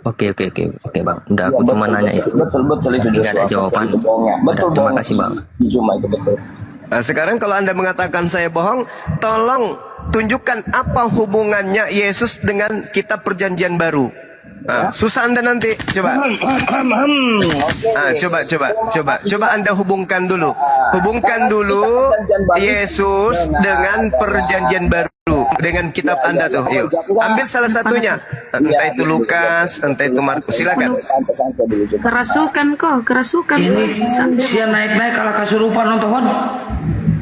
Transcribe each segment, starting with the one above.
Oke, oke, oke, oke bang. Udah Ya, aku cuma betul, nanya itu. betul, betul itu Nggak ada Joshua. jawaban. Itu bohongnya. Betul, Terima bohong. kasih bang. Cuma itu betul. Nah, sekarang kalau Anda mengatakan saya bohong, tolong tunjukkan apa hubungannya Yesus dengan kitab perjanjian baru. Nah, susah Anda nanti. Coba. Coba Anda hubungkan dulu. Hubungkan dulu Yesus dengan perjanjian baru. Dengan kitab Anda tuh. Yuk. Ambil salah satunya. Entah itu Lukas, entah itu Markus. Silakan. Kerasukan kok, kerasukan. Ini dia naik-naik kalau kesurupan nonton.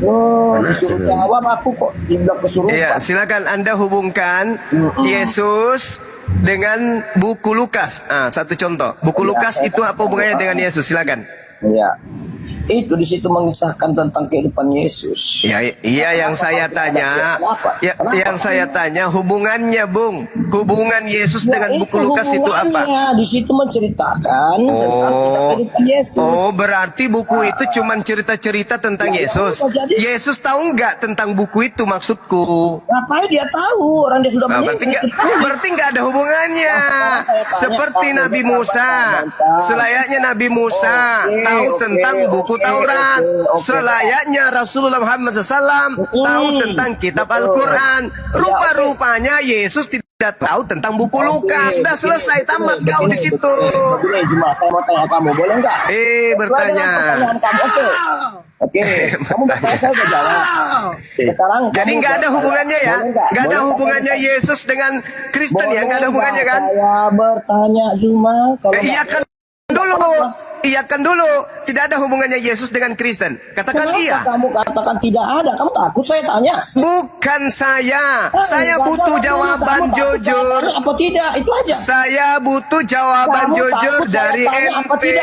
Oh, disuruh jawab aku kok tidak kesurupan. Iya, silakan Anda hubungkan Yesus dengan buku Lukas. Satu contoh. Buku Lukas itu apa hubungannya dengan Yesus? Silakan. Iya. Itu di situ mengisahkan tentang kehidupan Yesus. Ya, iya yang saya tanya. Ya, yang saya tanya hubungannya, Bung. Hubungan Yesus dengan buku Lukas itu apa? Di situ menceritakan tentang kisah kehidupan Yesus. Oh, berarti buku itu cuma cerita-cerita tentang Yesus. Yesus tahu nggak tentang buku itu maksudku? Ngapain dia tahu? Orang dia sudah meninggal. Berarti nggak ada hubungannya. Seperti Nabi Musa. Selayaknya Nabi Musa tahu tentang buku Taurat. Selayaknya Rasulullah Muhammad SAW tahu tentang kitab Al-Quran. Rupa-rupanya Yesus tidak tahu tentang buku Lukas. Sudah selesai, tamat kau di situ. Saya mau tanya kamu, boleh nggak? Bertanya. Oke, kamu bertanya, saya udah jawab. Sekarang jadi nggak ada hubungannya ya? Nggak ada hubungannya Yesus dengan Kristen ya? Nggak ada hubungannya kan? Saya bertanya cuma kalau Iyakan dulu. Tidak ada hubungannya Yesus dengan Kristen. Katakan kenapa iya. Kamu katakan tidak ada. Kamu takut saya tanya? Bukan saya. Saya butuh jawaban jujur. Apa tidak? Itu aja. Saya butuh jawaban jujur dari ente.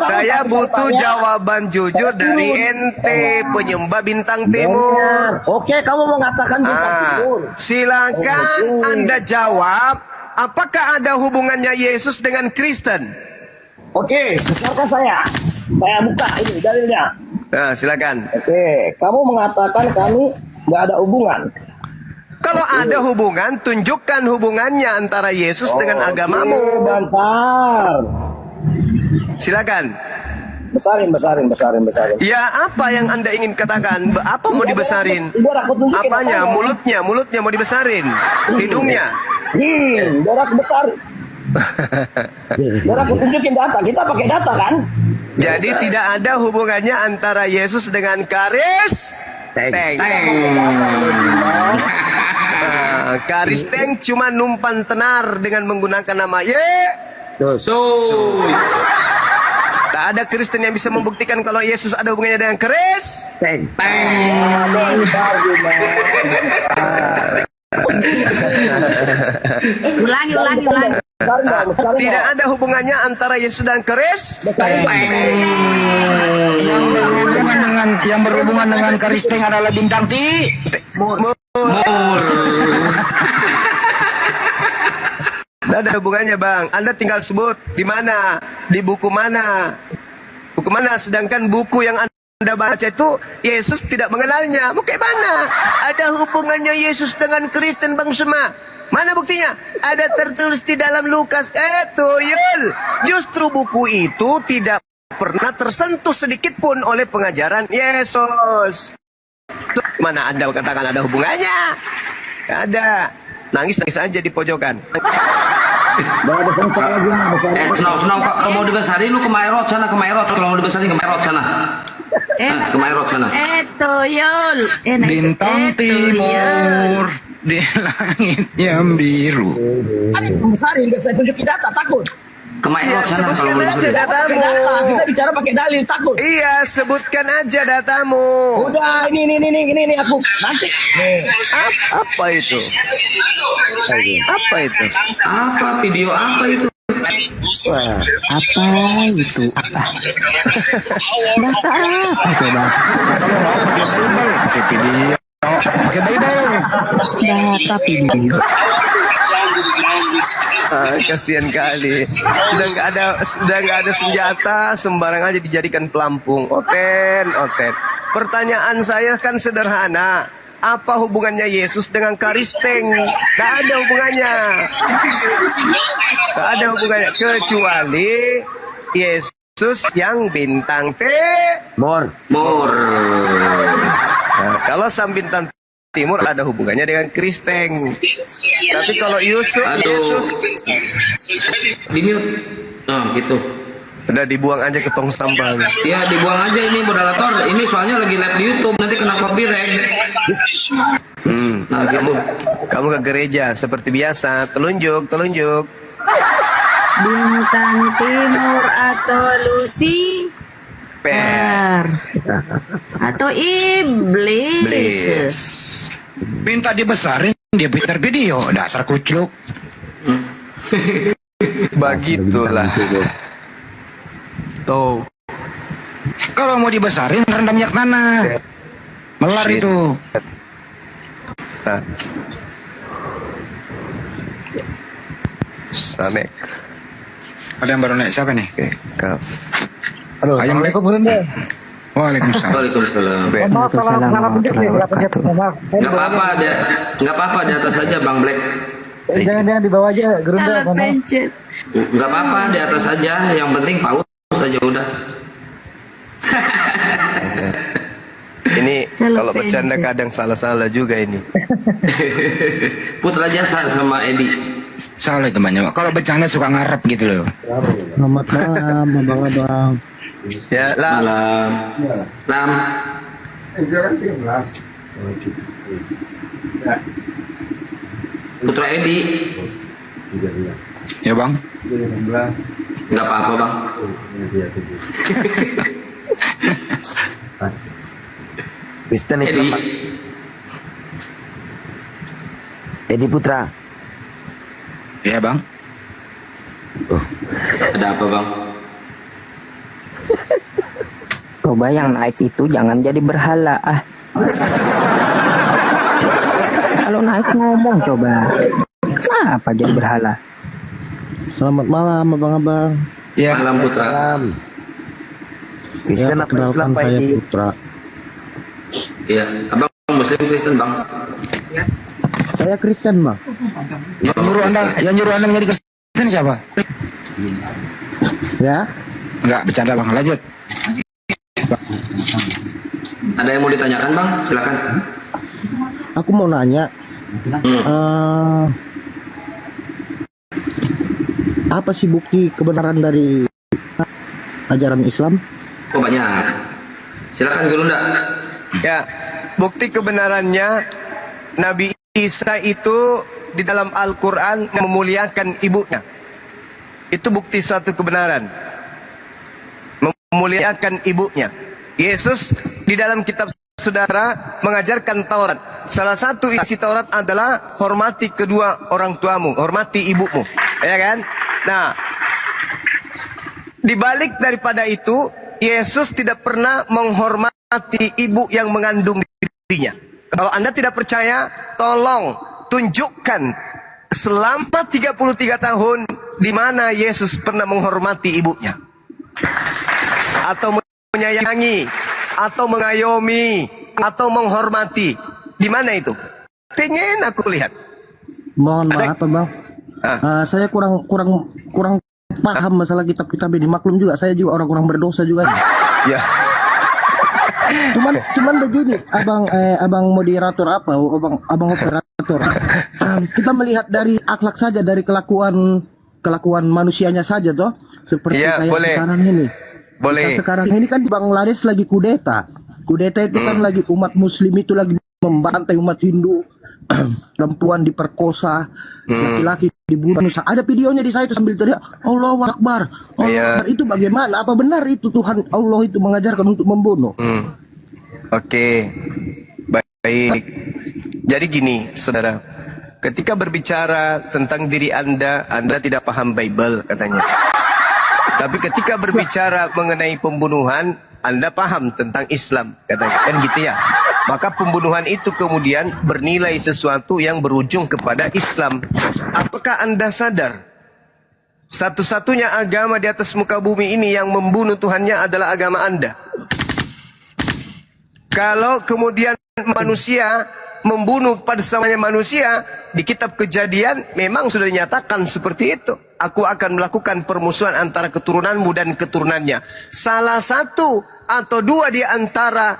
Saya butuh jawaban jujur dari ente, penyembah bintang timur. Oke, kamu mengatakan bintang timur. Silakan Anda jawab. Apakah ada hubungannya Yesus dengan Kristen? Oke, besarkan saya. Saya buka ini dalilnya. Nah, silakan. Oke, kamu mengatakan kami nggak ada hubungan. Kalau ada hubungan, tunjukkan hubungannya antara Yesus dengan agamamu. Bentar. Silakan. Besarin. Ya, apa yang Anda ingin katakan? Apa mau dibesarin? Apanya? Mulutnya mau dibesarin. Hidungnya. Biar aku besar. Biar aku tunjukin data. Kita pakai data kan? Jadi tidak ada hubungannya antara Yesus dengan Kristen. Kristen cuma numpan tenar dengan menggunakan nama Yesus. Tak ada Kristen yang bisa membuktikan kalau Yesus ada hubungannya dengan Kristen. Ulangi. Tidak ada hubungannya antara Yesus dan Kristen. Yang berhubungan dengan Kristen adalah bintang timur. Tidak ada hubungannya, Bang. Anda tinggal sebut di mana, di buku mana. Buku mana, sedangkan buku yang Anda baca itu Yesus tidak mengenalnya. Bagaimana? Ada hubungannya Yesus dengan Kristen, Bang Sema. Mana buktinya? Ada tertulis di dalam Lukas. Tuyul. Justru buku itu tidak pernah tersentuh sedikit pun oleh pengajaran Yesus. Mana Anda katakan ada hubungannya? Tidak ada. Nangis aja di pojokan. Senang kalau mau dibesarin lu ke Maerot sana, kalau mau dibesarin ke Maerot sana. Ke Maerot sana. Tuyul. Bintang timur di langit yang biru. Besarin, saya tunjukin data, takut. Ke Maerot sana kalau mau sebutkan aja dibesarin. datamu. Kita bicara pakai dalil, takut. Iya, sebutkan aja datamu. Udah, ini aku. Nanti. Apa itu? Apa itu? Apa video apa itu? Wah, apa itu? Data apa coba? Kalau mau pakai Bible, pakai video, pakai Bible. Data video. Kasihan kali. Sudah nggak ada senjata, sembarang aja dijadikan pelampung. Oten. Pertanyaan saya kan sederhana. Apa hubungannya Yesus dengan Kristen? Tidak ada hubungannya. Tidak ada hubungannya. Kecuali Yesus yang bintang Mor. Nah, kalau sang bintang timur ada hubungannya dengan Kristen. Tapi kalau Yesus Di mute. Nah, gitu. udah dibuang aja ke tong sampah. Ya dibuang aja ini moderator. Ini soalnya lagi live di YouTube, nanti kena copyright. Nah, gitu. Kamu ke gereja seperti biasa, telunjuk. Bintang timur atau Lucifer atau iblis. Minta dibesarin, dia pintar video, dasar kucluk. Begitulah. Tuh. Kalau mau dibesarin, rendam minyak tanah. Melar itu. Nah. Samek. Ada yang baru naik, siapa nih? Kaf. Assalamualaikum. Waalaikumsalam. Waalaikumsalam. Waalaikumsalam warahmatullahi wabarakatuh. Nggak apa-apa di atas aja Bang Black. Jangan di bawah aja, Gerunda. Salah pencet. Nggak apa-apa di atas aja, yang penting paus saja udah. Ini Salah kalau bercanda pencet. kadang salah-salah juga ini. Putra jasa sama Edi. Salah temannya. Kalau bercanda suka ngarep gitu loh. Selamat malam, abang-abang. Ya lah. Lam. Putra Edi. Ya bang. Nggak apa-apa Bang. Kristen Edi. itu Pak. Edi Putra. Ya bang. Ada apa Bang? Coba yang naik itu jangan jadi berhala ah. Kalau naik ngomong coba. Kenapa jadi berhala? Selamat malam, abang-abang. Ya. Malam Putra. Kristen apa Islam Pak saya Edi? Putra. Iya, Abang Muslim Kristen Bang. Saya Kristen, Bang. Yang nyuruh anda menjadi Kristen siapa? Ya. Enggak bercanda bang. Lanjut. Ada yang mau ditanyakan Bang? Silakan. Aku mau nanya, apa sih bukti kebenaran dari ajaran Islam? Oh banyak. Silakan Gerunda. Ya, bukti kebenarannya Nabi Isa itu di dalam Al-Quran memuliakan ibunya. Itu bukti suatu kebenaran. Memuliakan ibunya. Yesus di dalam kitab saudara mengajarkan Taurat. Salah satu isi Taurat adalah hormati kedua orang tuamu, hormati ibumu. Ya kan? Nah, dibalik daripada itu, Yesus tidak pernah menghormati ibu yang mengandung dirinya. Kalau Anda tidak percaya, tolong tunjukkan selama 33 tahun di mana Yesus pernah menghormati ibunya. Atau menyayangi, atau mengayomi, atau menghormati. Di mana itu? Pengen aku lihat. Mohon Ada- maaf, Bang. Saya kurang paham masalah kitab-kitab ini. Maklum juga, saya juga orang berdosa juga. Ya. Cuman begini, abang moderator apa? Abang operator. Kita melihat dari akhlak saja, dari kelakuan manusianya saja toh, seperti Iya, kayak boleh. sekarang ini. Boleh. Kita sekarang ini kan di Bangladesh lagi kudeta. Kudeta itu kan lagi umat Muslim itu lagi membantai umat Hindu. Perempuan diperkosa, laki-laki dibunuh. Ada videonya di saya itu sambil teriak Allahu Akbar. Allahu Iya. Akbar. Itu bagaimana? Apa benar itu Tuhan Allah itu mengajarkan untuk membunuh? Oke. Baik. Jadi gini, saudara. Ketika berbicara tentang diri Anda tidak paham Bible katanya. Tapi ketika berbicara mengenai pembunuhan, Anda paham tentang Islam katanya. Kan gitu ya. Maka pembunuhan itu kemudian bernilai sesuatu yang berujung kepada Islam. Apakah Anda sadar? Satu-satunya agama di atas muka bumi ini yang membunuh Tuhannya adalah agama Anda. Kalau kemudian manusia membunuh pada sesamanya manusia, di kitab Kejadian memang sudah dinyatakan seperti itu. Aku akan melakukan permusuhan antara keturunanmu dan keturunannya. Salah satu atau dua di antara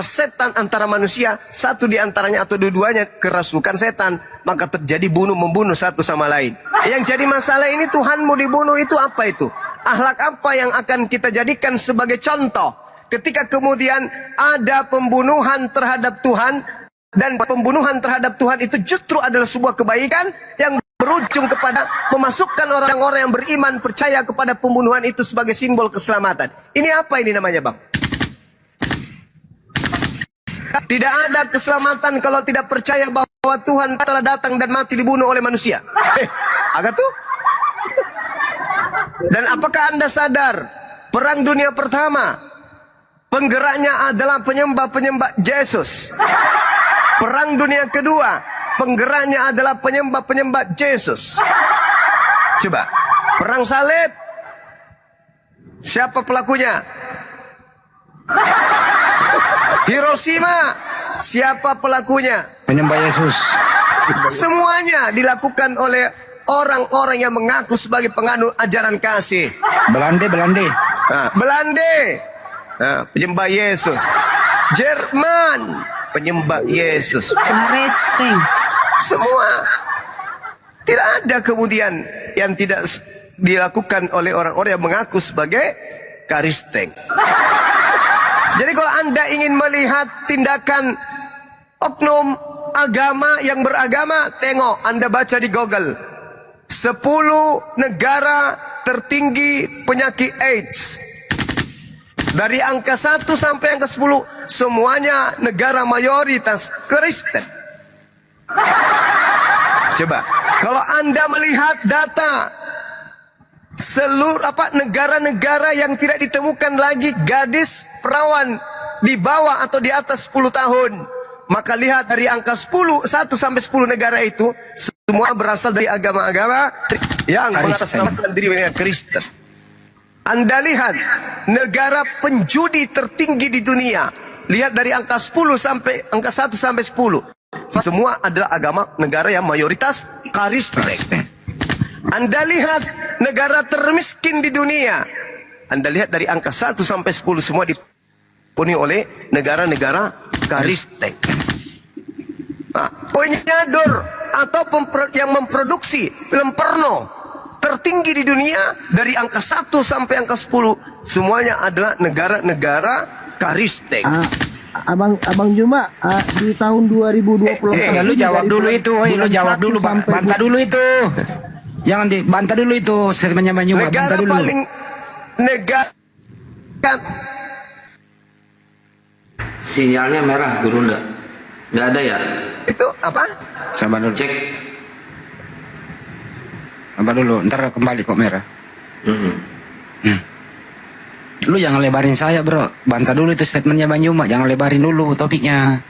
setan, antara manusia, satu di antaranya atau dua-duanya kerasukan setan, maka terjadi bunuh-membunuh satu sama lain. Yang jadi masalah ini Tuhanmu dibunuh itu apa itu? Akhlak apa yang akan kita jadikan sebagai contoh? Ketika kemudian ada pembunuhan terhadap Tuhan, dan pembunuhan terhadap Tuhan itu justru adalah sebuah kebaikan yang berujung kepada memasukkan orang-orang yang beriman percaya kepada pembunuhan itu sebagai simbol keselamatan. Ini apa ini namanya, Bang? Tidak ada keselamatan kalau tidak percaya bahwa Tuhan telah datang dan mati dibunuh oleh manusia. Agak tuh? Dan apakah Anda sadar Perang Dunia Pertama penggeraknya adalah penyembah-penyembah Yesus. Perang Dunia Kedua penggeraknya adalah penyembah-penyembah Yesus. Coba, perang salib, siapa pelakunya? Hiroshima, siapa pelakunya? Penyembah Yesus. Semuanya dilakukan oleh orang-orang yang mengaku sebagai penganut ajaran kasih. Belanda. Belanda, penyembah Yesus. Jerman, penyembah Yesus. Arresting. Semua. Tidak ada kemudian yang tidak dilakukan oleh orang-orang yang mengaku sebagai Kristen. Jadi kalau Anda ingin melihat tindakan oknum agama yang beragama, tengok, Anda baca di Google. 10 negara tertinggi penyakit AIDS. Dari angka 1 sampai angka 10, semuanya negara mayoritas Kristen. Coba, kalau Anda melihat data seluruh negara-negara yang tidak ditemukan lagi gadis perawan di bawah atau di atas 10 tahun, maka lihat dari angka 1 sampai 10 negara itu semua berasal dari agama-agama yang mengatasnamakan diri mereka Kristen. Anda lihat negara penjudi tertinggi di dunia, lihat dari angka 10 sampai angka 1 sampai 10, semua adalah agama negara yang mayoritas Kristen. Anda lihat negara termiskin di dunia, Anda lihat dari angka 1 sampai 10 semua dipenuhi oleh negara-negara Kristen. Nah, penyador atau yang memproduksi film porno tertinggi di dunia dari angka 1 sampai angka 10 semuanya adalah negara-negara Kristen. Abang Juma, di tahun 2020 Lu jawab dulu itu, lu jawab dulu, bantah dulu itu. Jangan dibantah dulu itu, statementnya Bang Juma, bantah dulu. Negara Sinyalnya merah, Guru nggak ada ya? itu apa? Sabar dulu. Cek. Sabar dulu, ntar kembali kok merah. Lu jangan lebarin saya, bro. Bantah dulu itu statementnya Bang Juma, jangan lebarin dulu topiknya.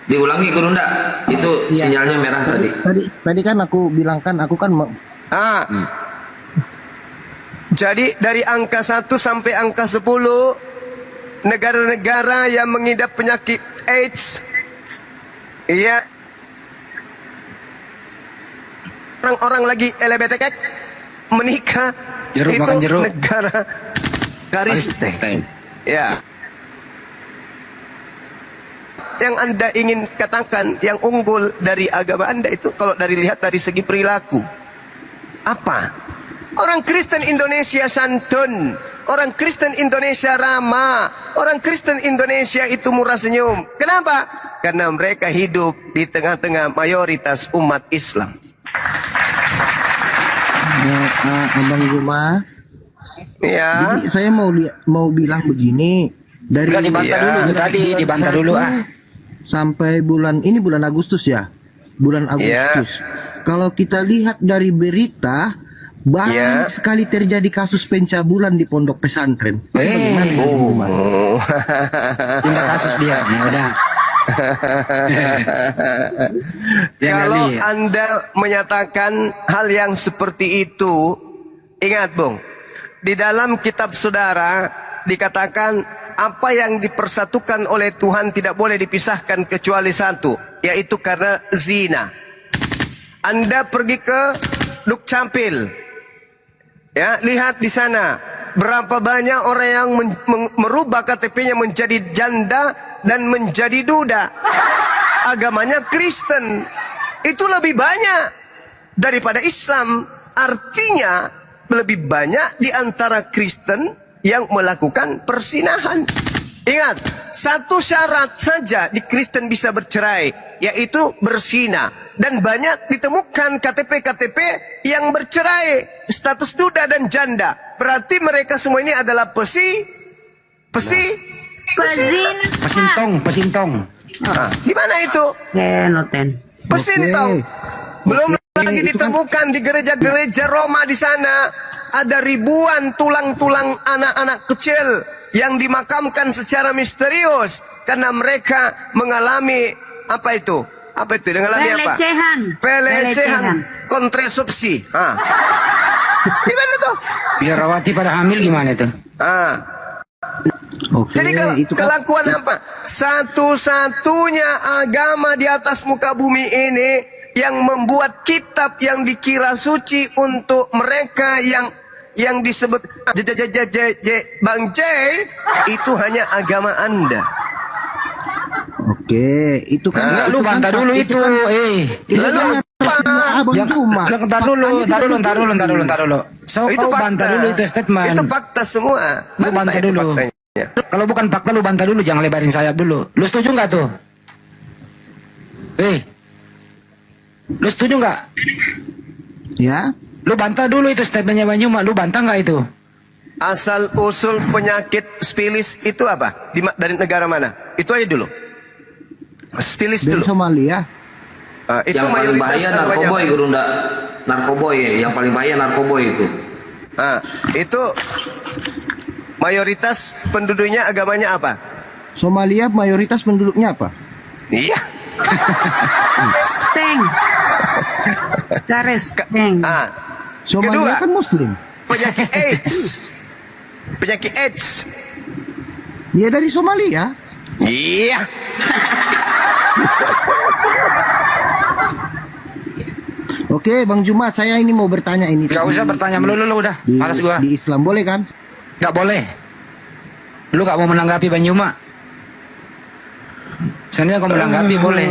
Diulangi Guru ndak? Itu sinyalnya merah tadi. Tadi kan aku bilang kan, aku kan Jadi dari angka 1 sampai angka 10 negara-negara yang mengidap penyakit AIDS, iya, orang-orang lagi LGBTQ menikah, Jeruk makan jeruk. Negara Kristen. Ya. Yang Anda ingin katakan yang unggul dari agama Anda itu kalau lihat dari segi perilaku. Apa? Orang Kristen Indonesia santun, orang Kristen Indonesia ramah, orang Kristen Indonesia itu murah senyum. Kenapa? Karena mereka hidup di tengah-tengah mayoritas umat Islam. Abang Juma, Ya. jadi saya mau bilang begini, dari Udah dibantah dulu itu tadi, dibantah dulu sampai bulan Agustus ya, bulan Agustus. Kalau kita lihat dari berita, banyak sekali terjadi kasus pencabulan di pondok pesantren. Pindah kasus dia, ya udah. Kalau Anda menyatakan hal yang seperti itu, ingat Bung, di dalam kitab saudara dikatakan apa yang dipersatukan oleh Tuhan tidak boleh dipisahkan kecuali satu, yaitu karena zina. Anda pergi ke Dukcapil, ya, lihat di sana berapa banyak orang yang merubah KTP-nya menjadi janda dan menjadi duda. Agamanya Kristen, itu lebih banyak daripada Islam. Artinya lebih banyak di antara Kristen yang melakukan persinahan. Ingat, satu syarat saja di Kristen bisa bercerai, yaitu berzina. Dan banyak ditemukan KTP-KTP yang bercerai, status duda dan janda. Berarti mereka semua ini adalah pesintong. Nah, gimana itu? Noten. Pesintong. Belum lagi ditemukan di gereja-gereja Roma di sana. Ada ribuan tulang-tulang anak-anak kecil yang dimakamkan secara misterius karena mereka mengalami apa itu? Apa itu? Mengalami apa? Pelecehan. Kontrasepsi. Gimana tuh? Biarawati pada hamil gimana tuh? Oke, Jadi itu kan kelakuan apa? Satu-satunya agama di atas muka bumi ini yang membuat kitab yang dikira suci untuk mereka yang disebut Bang J, itu hanya agama Anda. Oke, itu kan Lu bantah dulu itu. Lalu Abang Ntar dulu. So, itu kau bantah dulu itu statement. Itu fakta semua. Lu bantah itu dulu. faktanya. Kalau bukan fakta lu bantah dulu, jangan lebarin sayap dulu. Lu setuju nggak tuh? Lu setuju nggak? ya. Lu bantah dulu itu statementnya Bang Juma. Lu bantah nggak itu? Asal usul penyakit spilis itu apa? Dari negara mana? Itu aja dulu. Spilis Dari dulu. Somalia. Itu Yang paling mayoritas bahaya agamanya narkoboy, apa? Guru, ndak? Narkoboy, yang paling bahaya narkoboy itu. Itu mayoritas penduduknya agamanya apa? Somalia mayoritas penduduknya apa? Iya. Steng. Garis steng. Somalia Kedua, kan Muslim. penyakit AIDS. Penyakit AIDS. Dia dari Somalia. Iya. Oke, Bang Juma, saya ini mau bertanya ini. Gak usah bertanya melulu udah. Malas gua. Di Islam boleh kan? Gak boleh. Lu gak mau menanggapi Bang Juma? Seandainya kau menanggapi boleh.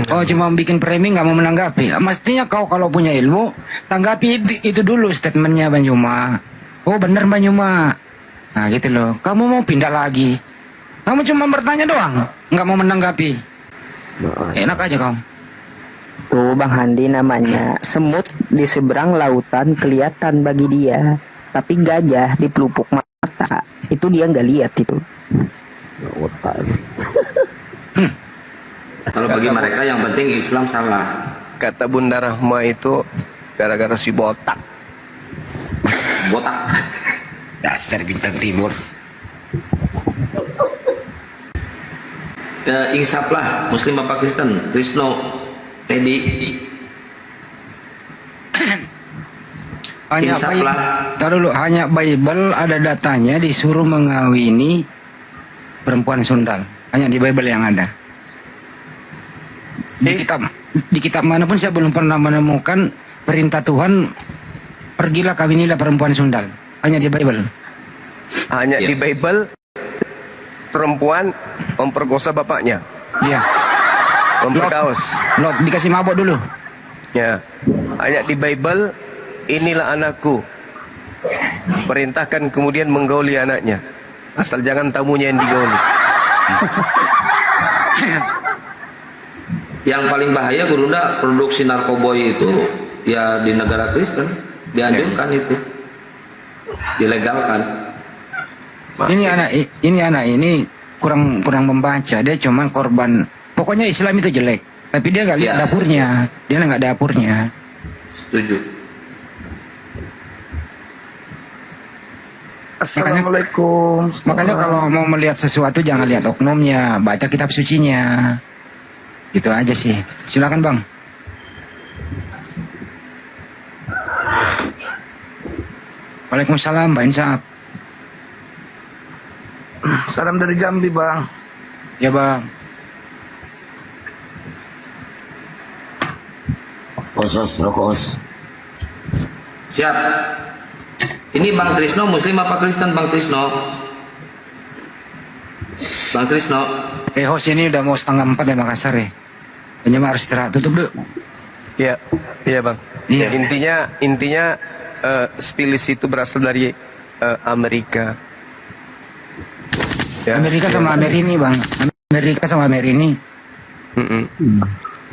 Oh cuma bikin framing gak mau menanggapi. Mestinya kau kalau punya ilmu tanggapi itu dulu statementnya Bang Juma. Oh bener Bang Juma. Nah gitu loh. Kamu mau pindah lagi. Kamu cuma bertanya doang, nggak mau menanggapi. Enak aja kamu. Tuh Bang Handi namanya. Semut di seberang lautan kelihatan bagi dia, tapi gajah di pelupuk mata itu dia nggak lihat itu. Kalau bagi mereka yang penting Islam salah. Kata Bunda Rahma itu gara-gara si botak. Botak. Dasar bintang timur. Insaflah Muslim apa Kristen? Krisno, Teddy. Hanya Insaflah. Tahu dulu, hanya Bible ada datanya disuruh mengawini perempuan sundal. Hanya di Bible yang ada. Di kitab manapun saya belum pernah menemukan perintah Tuhan pergilah kawinilah perempuan sundal. Hanya di Bible. Hanya di Bible perempuan memperkosa bapaknya, Iya. memperkaos. Lot dikasih mabok dulu. Ya, hanya di Bible inilah anakku. Perintahkan kemudian menggauli anaknya. Asal jangan tamunya yang digauli. Yang paling bahaya Guru, ndak, produksi narkoboy itu ya di negara Kristen dianjurkan itu, dilegalkan. Ini anak ini kurang membaca. Dia cuman korban. Pokoknya Islam itu jelek. Tapi dia nggak lihat Ya. dapurnya. Dia nggak dapurnya. Setuju. Assalamualaikum. Makanya kalau mau melihat sesuatu jangan lihat oknumnya, baca kitab sucinya. Itu aja sih. Silakan Bang. Waalaikumsalam Mbak Insaf. Salam dari Jambi, Bang. Ya bang. Os, rokok os. Siap. Ini Bang Trisno Muslim apa Kristen Bang Trisno? Bang Trisno. Host ini udah mau 3:30 ya Makassar ya. Banyak harus istirahat, tutup dulu. Iya, iya bang. Iya. Intinya Spilis itu berasal dari Amerika. Ya. Amerika sama Amerini bang. Amerika sama Amerini. Mm-mm.